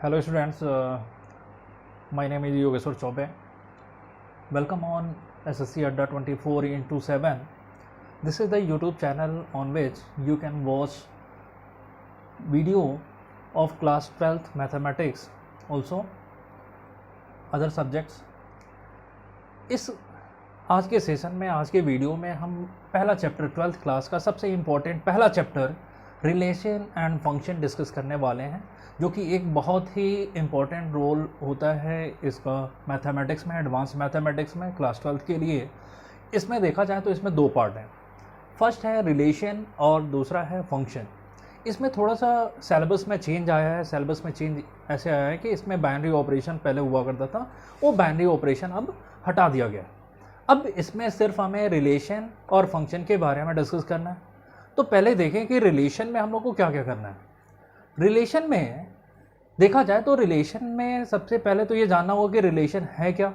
Hello students, my name is Yogeshwar Chobe. Welcome on SSC Adda 24/7. This is the YouTube channel on which you can watch video of class 12th mathematics, also other subjects. इस आज के session में, आज के video में हम पहला chapter 12th class का सबसे इम्पोर्टेंट पहला chapter relation and function discuss करने वाले हैं, जो कि एक बहुत ही इम्पोर्टेंट रोल होता है इसका मैथमेटिक्स में, एडवांस मैथमेटिक्स में क्लास 12th के लिए। इसमें देखा जाए तो इसमें दो पार्ट हैं, फर्स्ट है रिलेशन और दूसरा है फंक्शन। इसमें थोड़ा सा सिलेबस में चेंज आया है। सिलेबस में चेंज ऐसे आया है कि इसमें बाइनरी ऑपरेशन पहले हुआ करता था, वो बाइनरी ऑपरेशन अब हटा दिया गया। अब इसमें सिर्फ हमें रिलेशन और फंक्शन के बारे में डिस्कस करना है। तो पहले देखें कि रिलेशन में हम लोग को क्या क्या करना है। रिलेशन में देखा जाए तो रिलेशन में सबसे पहले तो ये जानना होगा कि रिलेशन है क्या।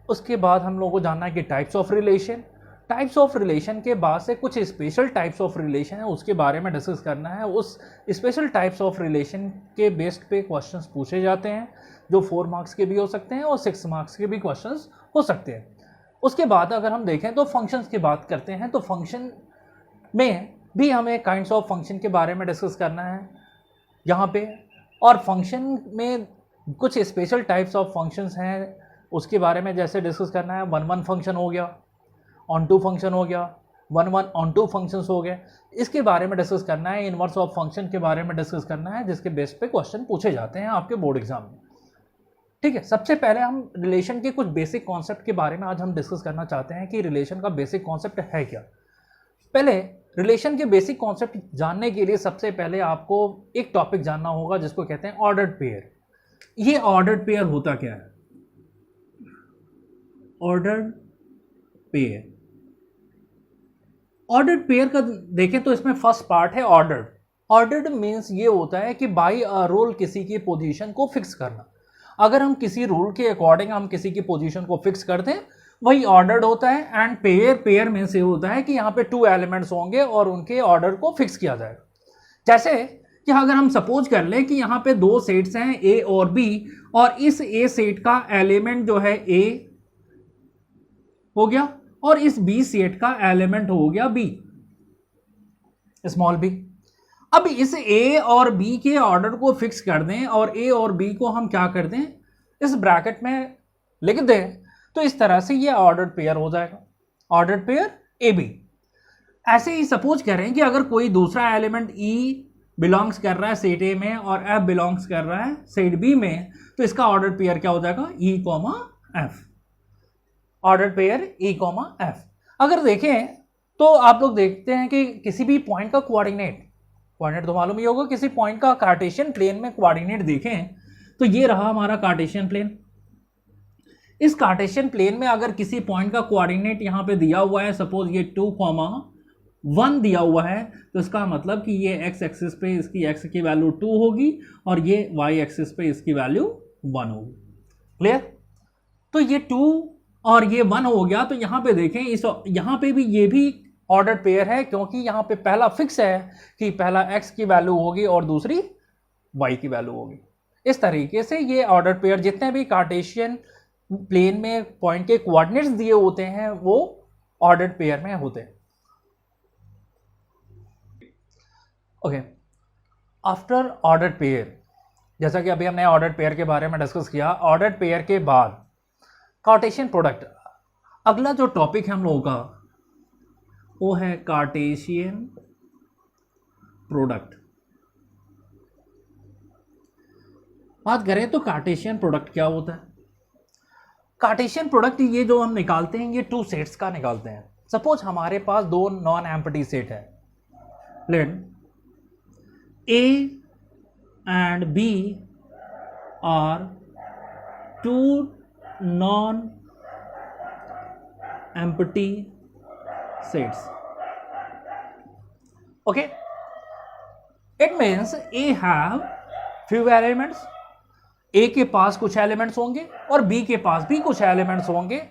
उसके बाद हम लोगों को जानना है कि types of relation. Types of relation के बाद से कुछ स्पेशल टाइप्स ऑफ रिलेशन है, उसके बारे में डिस्कस करना है। उस स्पेशल टाइप्स ऑफ रिलेशन के बेस्ड पे क्वेश्चंस पूछे जाते हैं, जो 4 मार्क्स के भी हो सकते हैं और 6 मार्क्स के भी क्वेश्चंस हो सकते हैं। उसके बाद अगर हम देखें तो फंक्शंस की बात करते हैं, तो फंक्शन में भी हमें काइंड्स ऑफ फंक्शन के बारे में डिस्कस करना है यहाँ पे। और फंक्शन में कुछ स्पेशल टाइप्स ऑफ फंक्शंस हैं, उसके बारे में जैसे डिस्कस करना है। 1-1 फंक्शन हो गया, ऑन-टू फंक्शन हो गया, 1-1 ऑन-टू फंक्शंस हो गए, इसके बारे में डिस्कस करना है। इनवर्स ऑफ फंक्शन के बारे में डिस्कस करना है, जिसके बेस पे क्वेश्चन पूछे जाते हैं आपके बोर्ड एग्जाम में। ठीक है, सबसे पहले हम रिलेशन के कुछ बेसिक कॉन्सेप्ट के बारे में आज हम डिस्कस करना चाहते हैं कि रिलेशन का बेसिक कॉन्सेप्ट है क्या। पहले रिलेशन के बेसिक कॉन्सेप्ट जानने के लिए सबसे पहले आपको एक टॉपिक जानना होगा, जिसको कहते हैं ऑर्डर्ड पेयर। ये ऑर्डर्ड पेयर होता क्या है? ऑर्डर्ड पेयर, ऑर्डर्ड पेयर का देखें तो इसमें फर्स्ट पार्ट है ऑर्डर्ड। ऑर्डर्ड मीन्स ये होता है कि बाय अ रूल किसी की पोजीशन को फिक्स करना। अगर हम किसी रूल के अकॉर्डिंग हम किसी की पोजीशन को फिक्स कर दें, वही ऑर्डर्ड होता है। एंड पेयर मीन्स ये होता है कि यहाँ पे 2 एलिमेंट्स होंगे और उनके ऑर्डर को फिक्स किया जाएगा। जैसे कि अगर हम सपोज कर लें कि यहाँ पे 2 सेट्स हैं ए और बी, और इस ए सेट का एलिमेंट जो है ए हो गया और इस बी सेट का एलिमेंट हो गया बी, स्मॉल बी। अब इस ए और बी के ऑर्डर को फिक्स कर दें और ए और बी को हम क्या कर दें, इस ब्रैकेट में लिख दें, तो इस तरह से ये ऑर्डर्ड पेयर हो जाएगा, ऑर्डर्ड पेयर ए बी। ऐसे ही सपोज करें कि अगर कोई दूसरा एलिमेंट ई बिलोंग्स कर रहा है सेट ए में और एफ बिलोंग्स कर रहा है सेट बी में, तो इसका ऑर्डर्ड पेयर क्या हो जाएगा, ई कॉमा एफ, ऑर्डर्ड पेयर ई कॉमा एफ। अगर देखें तो आप लोग देखते हैं कि किसी भी पॉइंट का कोऑर्डिनेट तो मालूम ही होगा, किसी पॉइंट का कार्टेशियन प्लेन में कोऑर्डिनेट देखें तो ये रहा हमारा कार्टेशियन प्लेन। इस कार्टेशियन प्लेन में अगर किसी पॉइंट का कोऑर्डिनेट यहाँ पे दिया हुआ है, सपोज ये 2,1 दिया हुआ है, तो इसका मतलब कि ये एक्स एक्सिस पे इसकी एक्स की वैल्यू 2 होगी और ये वाई एक्सिस पे इसकी वैल्यू 1 होगी। क्लियर? तो ये 2 और ये 1 हो गया। तो यहाँ पे देखें, इस यहाँ पे भी ये भी ऑर्डर्ड पेयर है, क्योंकि यहाँ पे पहला फिक्स है कि पहला एक्स की वैल्यू होगी और दूसरी वाई की वैल्यू होगी। इस तरीके से ये ऑर्डर्ड पेयर, जितने भी कार्टेशियन प्लेन में पॉइंट के कोऑर्डिनेट्स दिए होते हैं, वो ऑर्डर्ड पेयर में होते हैं। ओके, आफ्टर ऑर्डर्ड पेयर, जैसा कि अभी हमने ऑर्डर्ड पेयर के बारे में डिस्कस किया, ऑर्डर्ड पेयर के बाद कार्टेशियन प्रोडक्ट। अगला जो टॉपिक है हम लोगों का वो है कार्टेशियन प्रोडक्ट। बात करें तो कार्टेशियन प्रोडक्ट क्या होता है? कार्टेशियन प्रोडक्ट ये जो हम निकालते हैं, ये 2 सेट्स का निकालते हैं। सपोज हमारे पास 2 नॉन एम्प्टी सेट है, let A and B are 2 non empty sets. Okay, it means A have few elements. A के पास कुछ एलिमेंट्स होंगे और बी के पास भी कुछ एलिमेंट्स होंगे,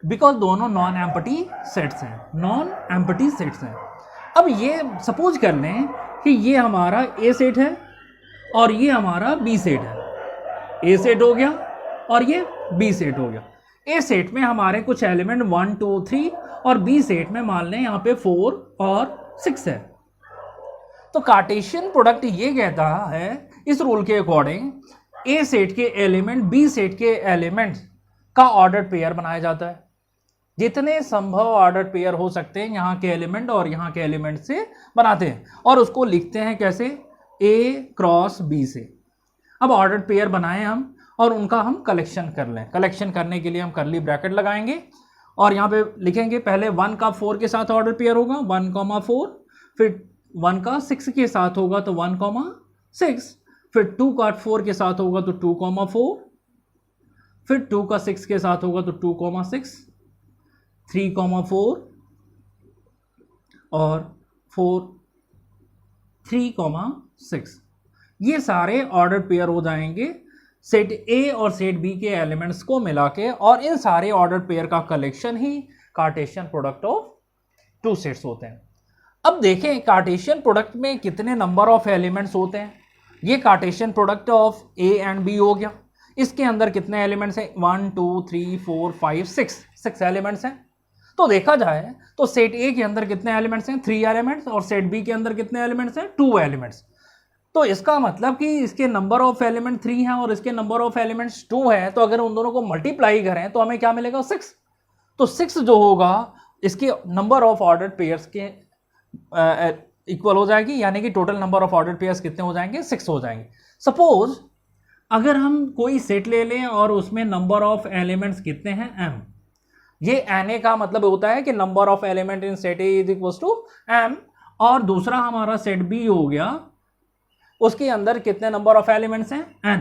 बिकॉज दोनों नॉन एम्प्टी सेट्स हैं, नॉन एम्प्टी सेट्स हैं। अब ये सपोज कर लें कि ये हमारा ए सेट है और ये हमारा बी सेट है। ए सेट हो गया और ये बी सेट हो गया। ए सेट में हमारे कुछ एलिमेंट 1 2 3 और बी सेट में मान लें यहाँ पे 4 और 6 है। तो कार्टेशियन प्रोडक्ट ये कहता है इस रूल के अकॉर्डिंग ए सेट के एलिमेंट बी सेट के एलिमेंट का ऑर्डर्ड पेयर बनाया जाता है। जितने संभव ऑर्डर्ड पेयर हो सकते हैं यहाँ के एलिमेंट और यहाँ के एलिमेंट से बनाते हैं और उसको लिखते हैं कैसे, ए क्रॉस बी से। अब ऑर्डर्ड पेयर बनाएं हम और उनका हम कलेक्शन कर लें। कलेक्शन करने के लिए हम कर्ली ब्रैकेट लगाएंगे और यहाँ पे लिखेंगे पहले 1 का 4 के साथ ऑर्डर पेयर होगा 1,4, फिर 1 का 6 के साथ होगा तो 1,6, फिर 2 का 4 के साथ होगा तो 2,4, फिर 2 का 6 के साथ होगा तो 2,6, 3,4 और 4 3,6। ये सारे ऑर्डर पेयर हो जाएंगे सेट ए और सेट बी के एलिमेंट्स को मिला के, और इन सारे ऑर्डर पेयर का collection he Cartesian product of two sets होते हैं। अब देखें कार्टेशियन प्रोडक्ट में कितने नंबर ऑफ एलिमेंट्स होते हैं। ये Cartesian product of A and B हो गया। इसके अंदर कितने एलिमेंट्स हैं, 1 2 3 4 5 6 एलिमेंट्स हैं। तो देखा जाए तो सेट ए के अंदर कितने एलिमेंट्स हैं, 3 एलिमेंट्स, और सेट बी के अंदर कितने एलिमेंट्स हैं, 2 एलिमेंट्स। तो इसका मतलब कि इसके नंबर ऑफ एलिमेंट 3 है और इसके नंबर ऑफ एलिमेंट्स 2 है। तो अगर उन दोनों को मल्टीप्लाई करें तो हमें क्या मिलेगा, 6। तो 6 जो होगा इसके नंबर ऑफ ऑर्डर्ड पेयर्स के इक्वल हो जाएगी, यानी कि total number of ordered pairs कितने हो जाएंगे, 6 हो जाएंगे। सपोज अगर हम कोई सेट ले लें और उसमें नंबर ऑफ एलिमेंट्स कितने हैं, m। ये na का मतलब होता है कि number of element in set A is equal to m, और दूसरा हमारा सेट बी हो गया, उसके अंदर कितने नंबर ऑफ एलिमेंट्स हैं, n।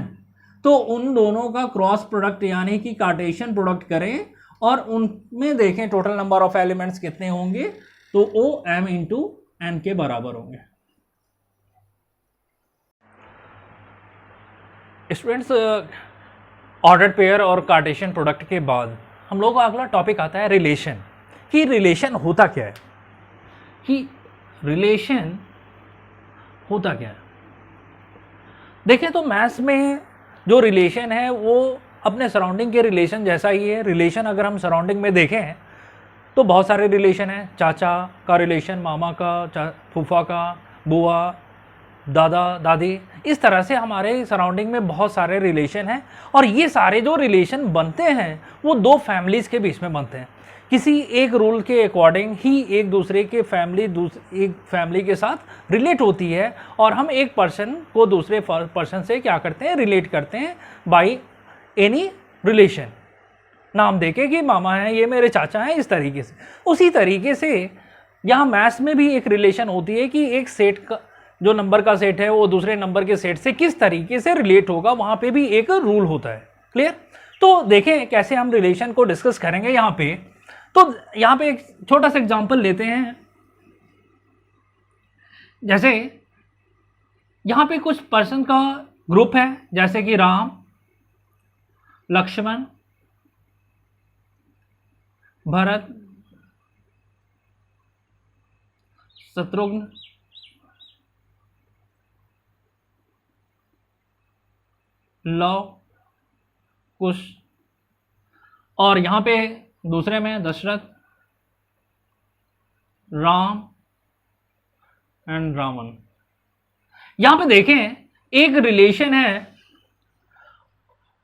तो उन दोनों का क्रॉस प्रोडक्ट यानी कि कार्टेशियन प्रोडक्ट करें और उनमें देखें टोटल नंबर ऑफ एलिमेंट्स कितने होंगे, तो वो m इंटू n के बराबर होंगे। स्टूडेंट्स, ऑर्डर्ड पेयर और कार्टेशियन प्रोडक्ट के बाद हम लोग का अगला टॉपिक आता है रिलेशन। कि रिलेशन होता क्या है, कि रिलेशन होता क्या है। देखें तो मैथ्स में जो रिलेशन है वो अपने सराउंडिंग के रिलेशन जैसा ही है। रिलेशन अगर हम सराउंडिंग में देखें तो बहुत सारे रिलेशन हैं। चाचा का रिलेशन, मामा का, फूफा का, बुआ, दादा दादी, इस तरह से हमारे सराउंडिंग में बहुत सारे रिलेशन हैं। और ये सारे जो रिलेशन बनते हैं वो 2 फैमिलीज़ के बीच में बनते हैं। किसी एक रूल के अकॉर्डिंग ही एक दूसरे के एक फैमिली के साथ रिलेट होती है, और हम एक पर्सन को दूसरे पर्सन से क्या करते हैं, रिलेट करते हैं बाय एनी रिलेशन, नाम देके कि मामा हैं, ये मेरे चाचा हैं, इस तरीके से। उसी तरीके से यहाँ मैथ्स में भी एक रिलेशन होती है कि एक सेट का जो नंबर का सेट है वो दूसरे नंबर के सेट से किस तरीके से रिलेट होगा, वहाँ पे भी एक रूल होता है। क्लियर? तो देखें कैसे हम रिलेशन को डिस्कस करेंगे यहाँ पे। तो यहाँ पे एक छोटा सा एग्जांपल लेते हैं। जैसे यहाँ पे कुछ पर्सन का ग्रुप है, जैसे कि राम, लक्ष्मण, भरत, शत्रुघ्न, लव, कुश, और यहाँ पे दूसरे में दशरथ, राम एंड रावण। यहाँ पे देखें एक रिलेशन है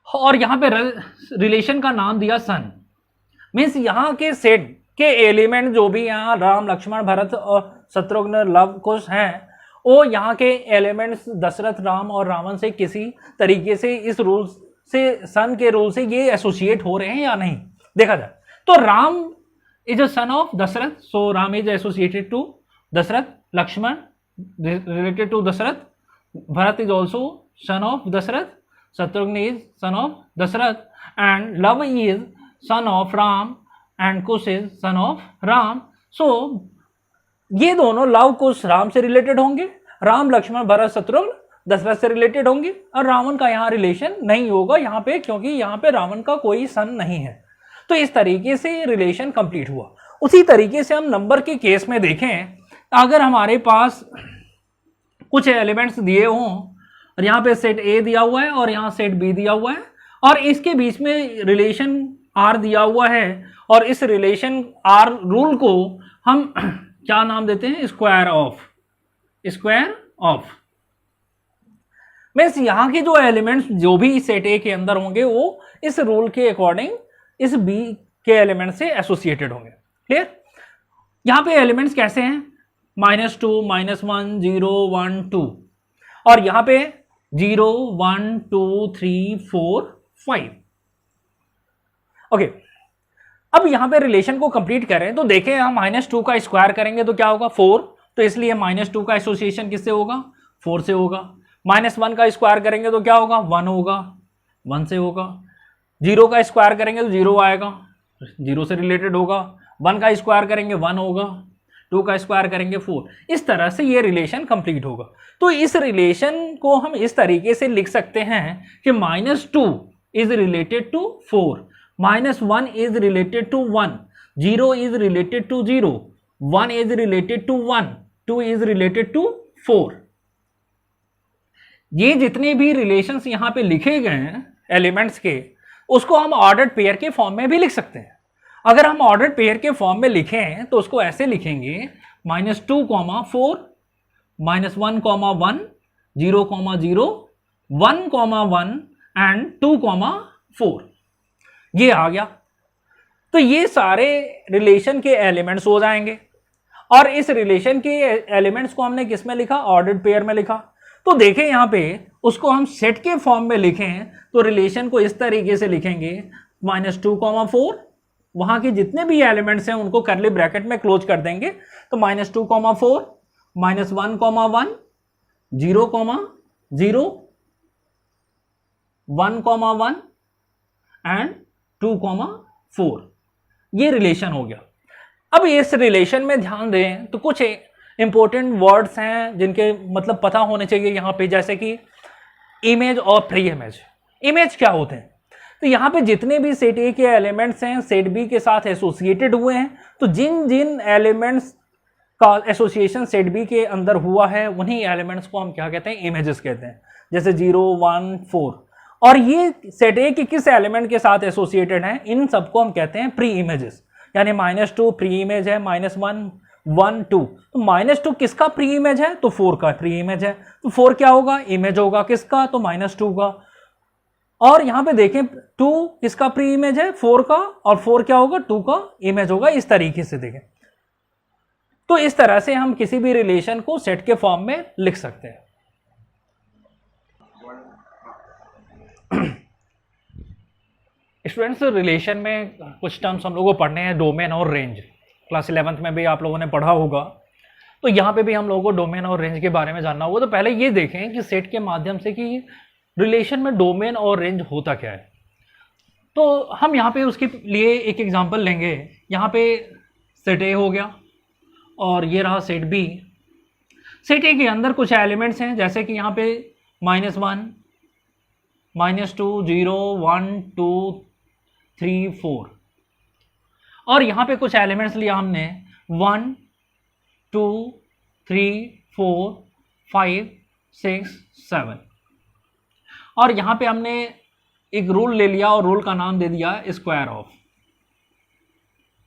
और यहाँ पे रिलेशन का नाम दिया सन। मीन्स यहाँ के सेट के एलिमेंट जो भी यहाँ राम, लक्ष्मण, भरत और शत्रुघ्न, लव, कुश हैं, वो यहाँ के एलिमेंट्स दशरथ, राम और रावण से किसी तरीके से इस रूल से, सन के रूल से ये एसोसिएट हो रहे हैं या नहीं, देखा जाए तो Ram is a son of Dashrath, so Ram is associated to Dashrath, Lakshman related to Dashrath, Bharat is also son of Dashrath, Shatrughan is son of Dashrath, and Luv is son of Ram, and Kush is son of Ram. So ये दोनों लव, कुश राम से रिलेटेड होंगे, राम, लक्ष्मण, भरत, शत्रुघ्न दशरथ से रिलेटेड होंगे, और रावण का यहाँ रिलेशन नहीं होगा यहाँ पे, क्योंकि यहाँ पे रावण का कोई सन नहीं है। तो इस तरीके से रिलेशन कंप्लीट हुआ। उसी तरीके से हम नंबर के केस में देखें, अगर हमारे पास कुछ एलिमेंट्स दिए हों और यहाँ पे सेट ए दिया हुआ है और यहाँ सेट बी दिया हुआ है, और इसके बीच में रिलेशन आर दिया हुआ है, और इस रिलेशन आर रूल को हम क्या नाम देते हैं, square of. Square of means यहाँ के जो एलिमेंट्स जो भी सेट ए के अंदर होंगे वो इस रूल के अकॉर्डिंग इस बी के एलिमेंट से एसोसिएटेड होंगे। क्लियर? यहाँ पे एलिमेंट्स कैसे हैं, -2, -1, 0, 1, 2, और यहाँ पे 0, 1, 2, 3, 4, 5। ओके, अब यहाँ पे रिलेशन को कंप्लीट करें तो देखें, हम -2 का स्क्वायर करेंगे तो क्या होगा, 4, तो इसलिए -2 का एसोसिएशन किससे होगा, 4 से होगा। -1 का स्क्वायर करेंगे तो क्या होगा, 1 होगा, 1 से होगा। 0 का स्क्वायर करेंगे तो 0 आएगा, 0 से रिलेटेड होगा। 1 का स्क्वायर करेंगे 1 होगा, 2 का स्क्वायर करेंगे 4। इस तरह से ये रिलेशन कंप्लीट होगा। तो इस रिलेशन को हम इस तरीके से लिख सकते हैं कि -2 is related to 4, -1 is related to 1, 0 is related to 0, 1 is related to 1, 2 is related to 4। ये जितने भी रिलेशंस यहाँ पे लिखे गए हैं एलिमेंट्स के, उसको हम ऑर्डर्ड पेयर के फॉर्म में भी लिख सकते हैं। अगर हम ऑर्डर्ड पेयर के फॉर्म में लिखें तो उसको ऐसे लिखेंगे, -2, 4, -1, 1, 0, 0, 1, 1 एंड 2, 4। ये आ गया। तो ये सारे रिलेशन के एलिमेंट्स हो जाएंगे, और इस रिलेशन के एलिमेंट्स को हमने किस में लिखा, ऑर्डर्ड पेयर में लिखा। तो देखें यहाँ पे उसको हम सेट के फॉर्म में लिखें तो रिलेशन को इस तरीके से लिखेंगे, -2, 4, वहां के जितने भी एलिमेंट्स हैं उनको करली ब्रैकेट में क्लोज कर देंगे। तो -2, 4, -1, 1, 0, 0, 1, 1 एंड 2, 4। ये रिलेशन हो गया। अब इस रिलेशन में ध्यान दें तो कुछ इंपॉर्टेंट वर्ड्स हैं जिनके मतलब पता होने चाहिए यहाँ पे, जैसे कि इमेज और प्री इमेज। इमेज क्या होते हैं, तो यहाँ पे जितने भी सेट ए के एलिमेंट्स हैं सेट बी के साथ एसोसिएटेड हुए हैं, तो जिन जिन एलिमेंट्स का एसोसिएशन सेट बी के अंदर हुआ है उन्हीं एलिमेंट्स को हम क्या कहते हैं, इमेजेस कहते हैं। जैसे 0, 1, 4, और ये सेट ए के किस एलिमेंट के साथ एसोसिएटेड हैं, इन सबको हम कहते हैं प्री इमेजेस। यानी -2 प्री इमेज है, -1, 1, 2, तो -2 किसका प्री इमेज है, तो 4 का प्री इमेज है। तो 4 क्या होगा, इमेज होगा किसका, तो -2 का। और यहां पे देखें 2 किसका प्री इमेज है, 4 का, और 4 क्या होगा, 2 का इमेज होगा। इस तरीके से देखें, तो इस तरह से हम किसी भी रिलेशन को सेट के फॉर्म में लिख सकते हैं। स्टूडेंट्स, रिलेशन में कुछ टर्म्स हम लोगों को पढ़ने हैं, डोमेन और रेंज। क्लास 11th में भी आप लोगों ने पढ़ा होगा, तो यहाँ पे भी हम लोगों को डोमेन और रेंज के बारे में जानना होगा। तो पहले ये देखें कि सेट के माध्यम से कि रिलेशन में डोमेन और रेंज होता क्या है। तो हम यहाँ पे उसके लिए एक एग्जांपल लेंगे। यहाँ पे सेट ए हो गया और ये रहा सेट बी। सेट ए के अंदर कुछ एलिमेंट्स हैं, जैसे कि यहाँ पे -1, -2, 0, 1, 2, 3, 4, और यहाँ पे कुछ एलिमेंट्स लिया हमने 1, 2, 3, 4, 5, 6, 7, और यहाँ पे हमने एक रूल ले लिया और रूल का नाम दे दिया स्क्वायर ऑफ।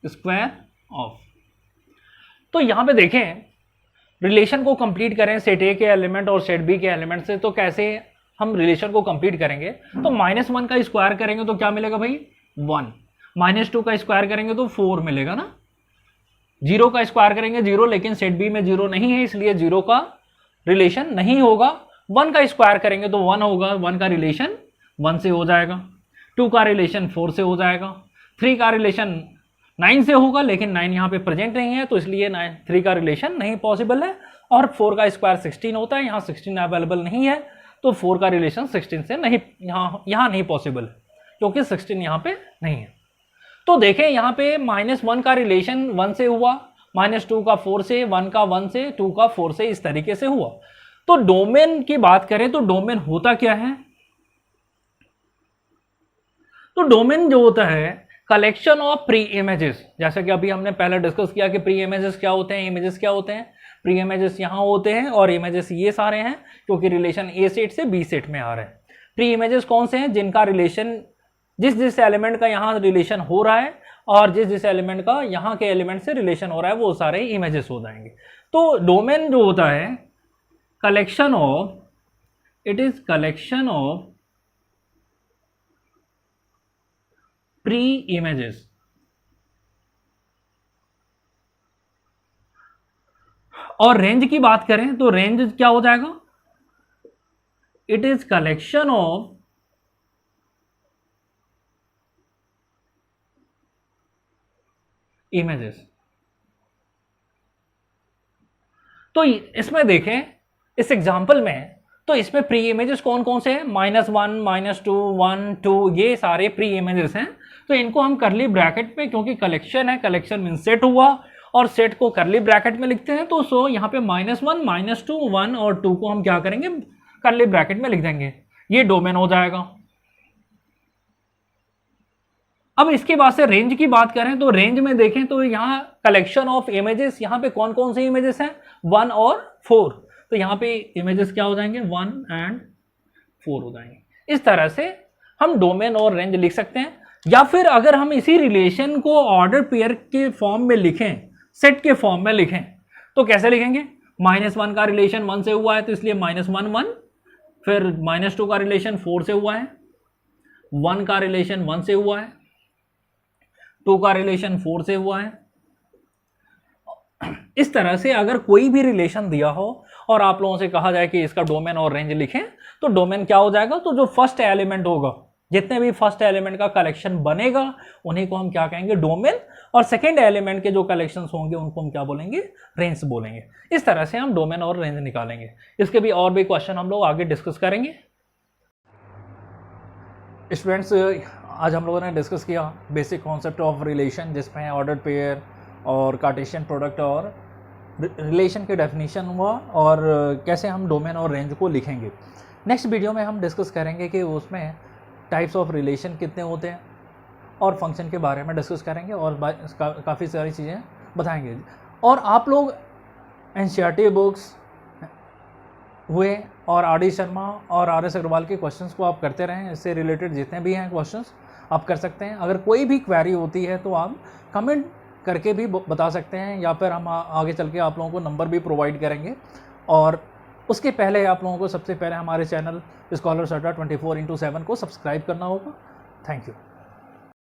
Square of. तो यहाँ पे देखें, रिलेशन को कंप्लीट करें सेट ए के एलिमेंट और सेट बी के एलिमेंट से, तो कैसे हम रिलेशन को कंप्लीट करेंगे। तो -1 का स्क्वायर करेंगे तो क्या मिलेगा भाई, 1, -2 का स्क्वायर करेंगे तो 4 मिलेगा ना, 0 का स्क्वायर करेंगे 0, लेकिन सेट बी में 0 नहीं है इसलिए 0 का रिलेशन नहीं होगा। 1 का स्क्वायर करेंगे तो 1 होगा, 1 का रिलेशन 1 से हो जाएगा। 2 का रिलेशन 4 से हो जाएगा। 3 का रिलेशन 9 से होगा, लेकिन 9 यहाँ पे प्रेजेंट नहीं है तो इसलिए 3 का रिलेशन नहीं पॉसिबल है। और 4 का स्क्वायर 16 होता है, यहाँ 16 अवेलेबल नहीं है तो 4 का रिलेशन 16 से नहीं, यहाँ नहीं पॉसिबल है क्योंकि 16 यहाँ पे नहीं है। तो देखें यहाँ पे -1 का रिलेशन 1 से हुआ, -2 का 4 से, 1 का 1 से, 2 का 4 से, इस तरीके से हुआ। तो डोमेन की बात करें तो डोमेन होता क्या है, तो डोमेन जो होता है कलेक्शन ऑफ प्री इमेजेस। जैसे कि अभी हमने पहले डिस्कस किया कि प्री इमेजेस क्या होते हैं, इमेजेस क्या होते हैं। प्री इमेजेस यहाँ होते हैं और इमेजेस ये सारे हैं क्योंकि रिलेशन ए सेट से बी सेट में आ रहे हैं। प्री इमेजेस कौन से हैं? जिनका रिलेशन जिस एलिमेंट का यहाँ रिलेशन हो रहा है और जिस एलिमेंट का यहाँ के एलिमेंट से रिलेशन हो रहा है वो सारे इमेजेस हो जाएंगे। तो डोमेन जो होता है collection of, it is collection of pre images. और रेंज की बात करें तो रेंज क्या हो जाएगा? It is collection of images. तो इसमें देखें इस एग्जांपल में, तो इसमें प्री इमेजेस कौन कौन से हैं? -1, -2, 1, 2, ये सारे प्री इमेजेस हैं। तो इनको हम करली ब्रैकेट में, क्योंकि कलेक्शन है, कलेक्शन मीन सेट हुआ और सेट को करली ब्रैकेट में लिखते हैं, तो सो यहाँ पे -1, -2, 1 और 2 को हम क्या करेंगे? करली ब्रैकेट में लिख देंगे। ये डोमेन हो जाएगा। अब इसके बाद से रेंज की बात करें तो रेंज में देखें तो यहाँ कलेक्शन ऑफ इमेजेस, यहाँ पे कौन कौन से इमेजेस हैं? 1 और 4। तो यहाँ पे इमेजेस क्या हो जाएंगे? 1 और 4 हो जाएंगे। इस तरह से हम डोमेन और रेंज लिख सकते हैं। या फिर अगर हम इसी रिलेशन को ऑर्डर पेयर के फॉर्म में लिखें, सेट के फॉर्म में लिखें, तो कैसे लिखेंगे? -1 का रिलेशन 1 से हुआ है तो इसलिए -1, 1। फिर -2 का रिलेशन 4 से हुआ है, 1 का रिलेशन 1 से हुआ है, 2 का रिलेशन 4 से हुआ है। इस तरह से अगर कोई भी रिलेशन दिया हो और आप लोगों से कहा जाए कि इसका डोमेन और रेंज लिखें, तो डोमेन क्या हो जाएगा? तो जो फर्स्ट एलिमेंट होगा, जितने भी फर्स्ट एलिमेंट का कलेक्शन बनेगा उन्हीं को हम क्या कहेंगे? डोमेन। और सेकेंड एलिमेंट के जो कलेक्शंस होंगे उनको हम क्या बोलेंगे? रेंज बोलेंगे। इस तरह से हम डोमेन और रेंज निकालेंगे। इसके भी और भी क्वेश्चन हम लोग आगे डिस्कस करेंगे। स्टूडेंट्स, आज हम लोगों ने डिस्कस किया बेसिक कॉन्सेप्ट ऑफ रिलेशन, जिसमें ऑर्डर्ड पेयर और कार्टेशियन प्रोडक्ट और रिलेशन के डेफिनेशन हुआ और कैसे हम डोमेन और रेंज को लिखेंगे। नेक्स्ट वीडियो में हम डिस्कस करेंगे कि उसमें टाइप्स ऑफ रिलेशन कितने होते हैं और फंक्शन के बारे में डिस्कस करेंगे और काफ़ी सारी चीज़ें बताएंगे। और आप लोग एनसीईआरटी बुक्स हुए और आर.डी. शर्मा और आर.एस. अग्रवाल के क्वेश्चंस को आप करते रहें। इससे रिलेटेड जितने भी हैं क्वेश्चंस आप कर सकते हैं। अगर कोई भी क्वेरी होती है तो आप कमेंट करके भी बता सकते हैं, या फिर हम आगे चल के आप लोगों को नंबर भी प्रोवाइड करेंगे। और उसके पहले आप लोगों को सबसे पहले हमारे चैनल स्कॉलर्स अड्डा 24/7 को सब्सक्राइब करना होगा। Thank you.